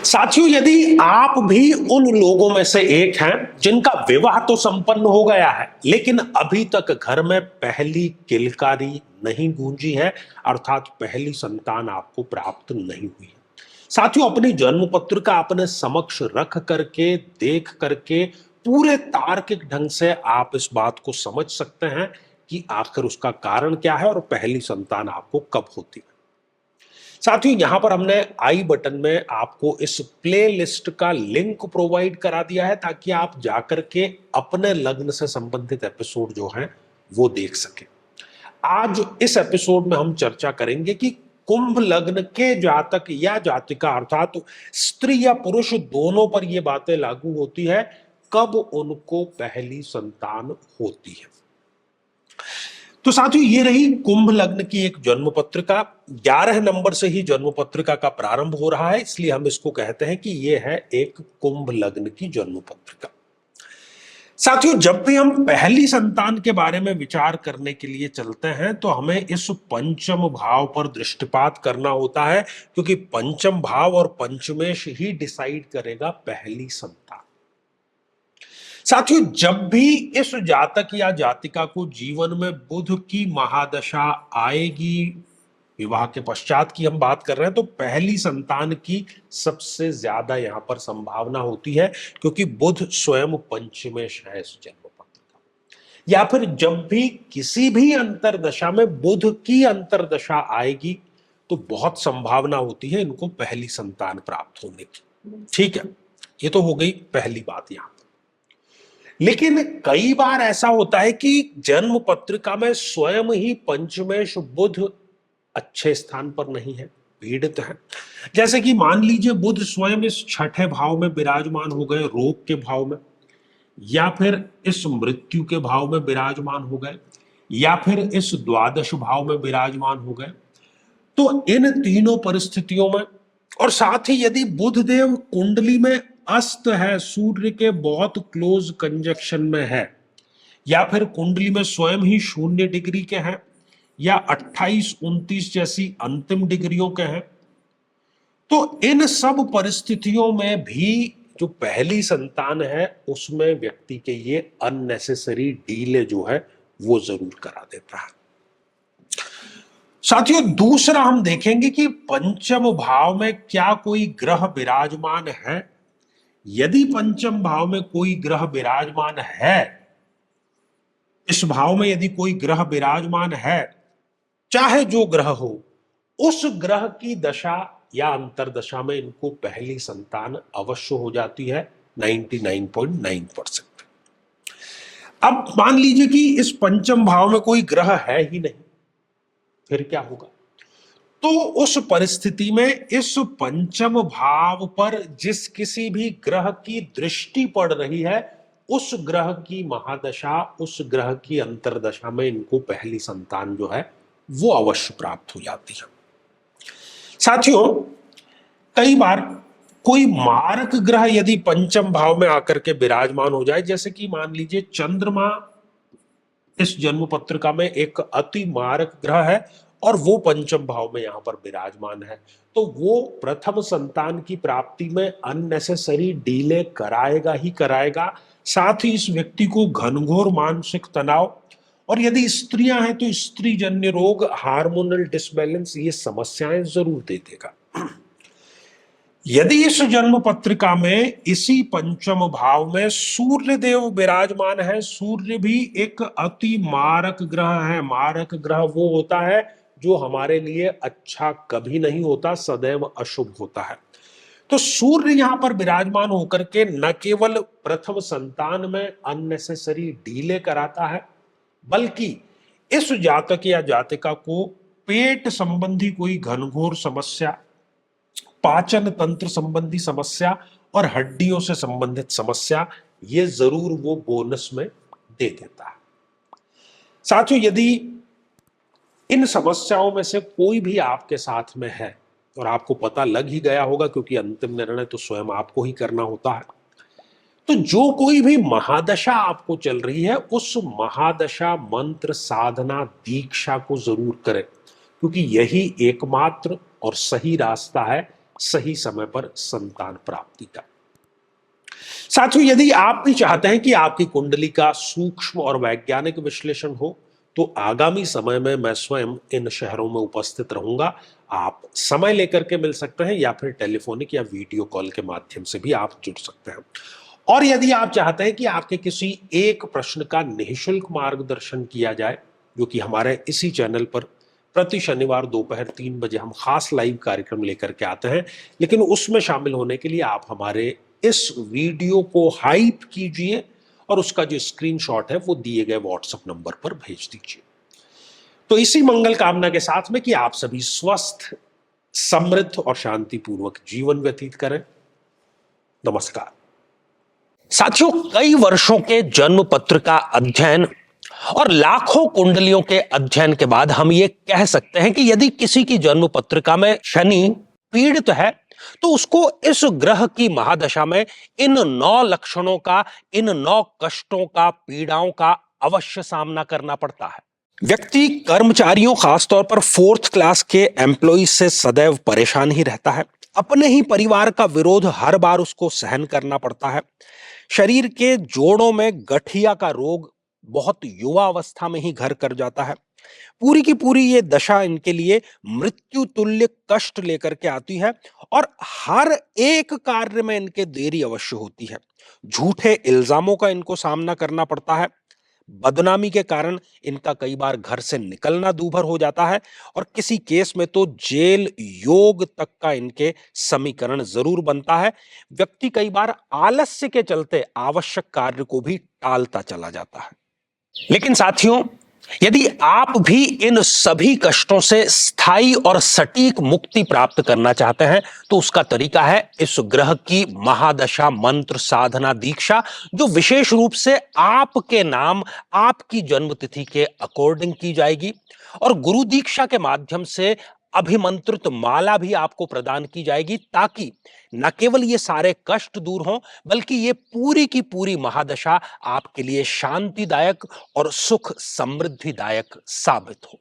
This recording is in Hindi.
साथियों, यदि आप भी उन लोगों में से एक हैं जिनका विवाह तो संपन्न हो गया है लेकिन अभी तक घर में पहली किलकारी नहीं गूंजी है, अर्थात पहली संतान आपको प्राप्त नहीं हुई है। साथियों, अपनी जन्म पत्रिका अपने समक्ष रख करके, देख करके पूरे तार्किक ढंग से आप इस बात को समझ सकते हैं कि आखिर उसका कारण क्या है और पहली संतान आपको कब होती है। साथियों, यहां पर हमने आई बटन में आपको इस प्लेलिस्ट का लिंक प्रोवाइड करा दिया है ताकि आप जाकर के अपने लग्न से संबंधित एपिसोड जो हैं वो देख सकें। आज इस एपिसोड में हम चर्चा करेंगे कि कुंभ लग्न के जातक या जातिका अर्थात स्त्री या पुरुष दोनों पर ये बातें लागू होती है, कब उनको पहली संतान होती है। तो साथियों, ये रही कुंभ लग्न की एक जन्म पत्रिका। 11 नंबर से ही जन्म पत्रिका का प्रारंभ हो रहा है, इसलिए हम इसको कहते हैं कि ये है एक कुंभ लग्न की जन्म पत्रिका। साथियों, जब भी हम पहली संतान के बारे में विचार करने के लिए चलते हैं तो हमें इस पंचम भाव पर दृष्टिपात करना होता है, क्योंकि पंचम भाव और पंचमेश ही डिसाइड करेगा पहली संतान। साथियों, जब भी इस जातक या जातिका को जीवन में बुध की महादशा आएगी, विवाह के पश्चात की हम बात कर रहे हैं, तो पहली संतान की सबसे ज्यादा यहां पर संभावना होती है, क्योंकि बुध स्वयं पंचमेश है इस जन्म पत्रिका। या फिर जब भी किसी भी अंतरदशा में बुध की अंतरदशा आएगी तो बहुत संभावना होती है इनको पहली संतान प्राप्त होने की। ठीक है, ये तो हो गई पहली बात यहां। लेकिन कई बार ऐसा होता है कि जन्म पत्रिका में स्वयं ही पंचमेश बुध अच्छे स्थान पर नहीं है, पीड़ित है। जैसे कि मान लीजिए बुध स्वयं इस छठे भाव में विराजमान हो गए, रोग के भाव में, या फिर इस मृत्यु के भाव में विराजमान हो गए, या फिर इस द्वादश भाव में विराजमान हो गए। तो इन तीनों परिस्थितियों में, और साथ ही यदि बुध देव कुंडली में अस्त है, सूर्य के बहुत क्लोज कंजक्शन में है, या फिर कुंडली में स्वयं ही 0 डिग्री के हैं, या 28-29 जैसी अंतिम डिग्रियों के हैं, तो इन सब परिस्थितियों में भी जो पहली संतान है उसमें व्यक्ति के ये अननेसेसरी डीले जो है वो जरूर करा देता है। साथियों, दूसरा हम देखेंगे कि पंचम भाव में क्या कोई ग्रह विराजमान है। यदि पंचम भाव में कोई ग्रह विराजमान है, इस भाव में यदि कोई ग्रह विराजमान है, चाहे जो ग्रह हो, उस ग्रह की दशा या अंतरदशा में इनको पहली संतान अवश्य हो जाती है 99.9%। अब मान लीजिए कि इस पंचम भाव में कोई ग्रह है ही नहीं, फिर क्या होगा? तो उस परिस्थिति में इस पंचम भाव पर जिस किसी भी ग्रह की दृष्टि पड़ रही है, उस ग्रह की महादशा, उस ग्रह की अंतरदशा में इनको पहली संतान जो है वो अवश्य प्राप्त हो जाती है। साथियों, कई बार कोई मारक ग्रह यदि पंचम भाव में आकर के विराजमान हो जाए, जैसे कि मान लीजिए चंद्रमा इस जन्म पत्रिका में एक अति मारक ग्रह है और वो पंचम भाव में यहां पर विराजमान है, तो वो प्रथम संतान की प्राप्ति में अननेसेसरी डीले कराएगा ही कराएगा। साथ ही इस व्यक्ति को घनघोर मानसिक तनाव, और यदि स्त्रियां हैं तो स्त्री जन्य रोग, हार्मोनल डिसबैलेंस, ये समस्याएं जरूर दे देगा। यदि इस जन्म पत्रिका में इसी पंचम भाव में सूर्य देव विराजमान है, सूर्य भी एक अति मारक ग्रह है। मारक ग्रह वो होता है जो हमारे लिए अच्छा कभी नहीं होता, सदैव अशुभ होता है। तो सूर्य यहां पर विराजमान होकर के न केवल प्रथम संतान में अननेसेसरी डीले कराता है, बल्कि इस जातक या जातिका को पेट संबंधी कोई घनघोर समस्या, पाचन तंत्र संबंधी समस्या और हड्डियों से संबंधित समस्या, ये जरूर वो बोनस में दे देता है। साथियों, यदि इन समस्याओं में से कोई भी आपके साथ में है, और आपको पता लग ही गया होगा क्योंकि अंतिम निर्णय तो स्वयं आपको ही करना होता है, तो जो कोई भी महादशा आपको चल रही है, उस महादशा मंत्र साधना दीक्षा को जरूर करें, क्योंकि यही एकमात्र और सही रास्ता है सही समय पर संतान प्राप्ति का। साथियों, यदि आप भी चाहते हैं कि आपकी कुंडली का सूक्ष्म और वैज्ञानिक विश्लेषण हो, तो आगामी समय में मैं स्वयं इन शहरों में उपस्थित रहूंगा। आप समय लेकर के मिल सकते हैं या फिर टेलीफोनिक या वीडियो कॉल के माध्यम से भी आप जुड़ सकते हैं। और यदि आप चाहते हैं कि आपके किसी एक प्रश्न का निःशुल्क मार्गदर्शन किया जाए, जो कि हमारे इसी चैनल पर प्रति शनिवार दोपहर 3 बजे हम खास लाइव कार्यक्रम लेकर के आते हैं, लेकिन उसमें शामिल होने के लिए आप हमारे इस वीडियो को हाइप कीजिए और उसका जो स्क्रीनशॉट है वो दिए गए व्हाट्सएप नंबर पर भेज दीजिए। तो इसी मंगल कामना के साथ में कि आप सभी स्वस्थ, समृद्ध और शांतिपूर्वक जीवन व्यतीत करें। नमस्कार। साथियों, कई वर्षों के जन्म पत्र का अध्ययन और लाखों कुंडलियों के अध्ययन के बाद हम ये कह सकते हैं कि यदि किसी की जन्म पत्रिका में शनि पीड़ित है, तो उसको इस ग्रह की महादशा में इन 9 लक्षणों का, इन 9 कष्टों का, पीड़ाओं का अवश्य सामना करना पड़ता है। व्यक्ति कर्मचारियों, खासतौर पर 4th क्लास के एम्प्लॉय से सदैव परेशान ही रहता है। अपने ही परिवार का विरोध हर बार उसको सहन करना पड़ता है। शरीर के जोड़ों में गठिया का रोग बहुत युवा अवस्था में ही घर कर जाता है। पूरी की पूरी ये दशा इनके लिए मृत्यु तुल्य कष्ट लेकर के आती है और हर एक कार्य में इनके देरी अवश्य होती है। झूठे इल्जामों का इनको सामना करना पड़ता है। बदनामी के कारण इनका कई बार घर से निकलना दूभर हो जाता है और किसी केस में तो जेल योग तक का इनके समीकरण जरूर बनता है। व्यक्ति कई बार आलस्य के चलते आवश्यक कार्य को भी टालता चला जाता है। लेकिन साथियों, यदि आप भी इन सभी कष्टों से स्थायी और सटीक मुक्ति प्राप्त करना चाहते हैं, तो उसका तरीका है इस ग्रह की महादशा मंत्र साधना दीक्षा, जो विशेष रूप से आपके नाम, आपकी जन्मतिथि के अकॉर्डिंग की जाएगी। और गुरु दीक्षा के माध्यम से अभिमंत्रित माला भी आपको प्रदान की जाएगी, ताकि न केवल ये सारे कष्ट दूर हों, बल्कि ये पूरी की पूरी महादशा आपके लिए शांतिदायक और सुख समृद्धिदायक साबित हो।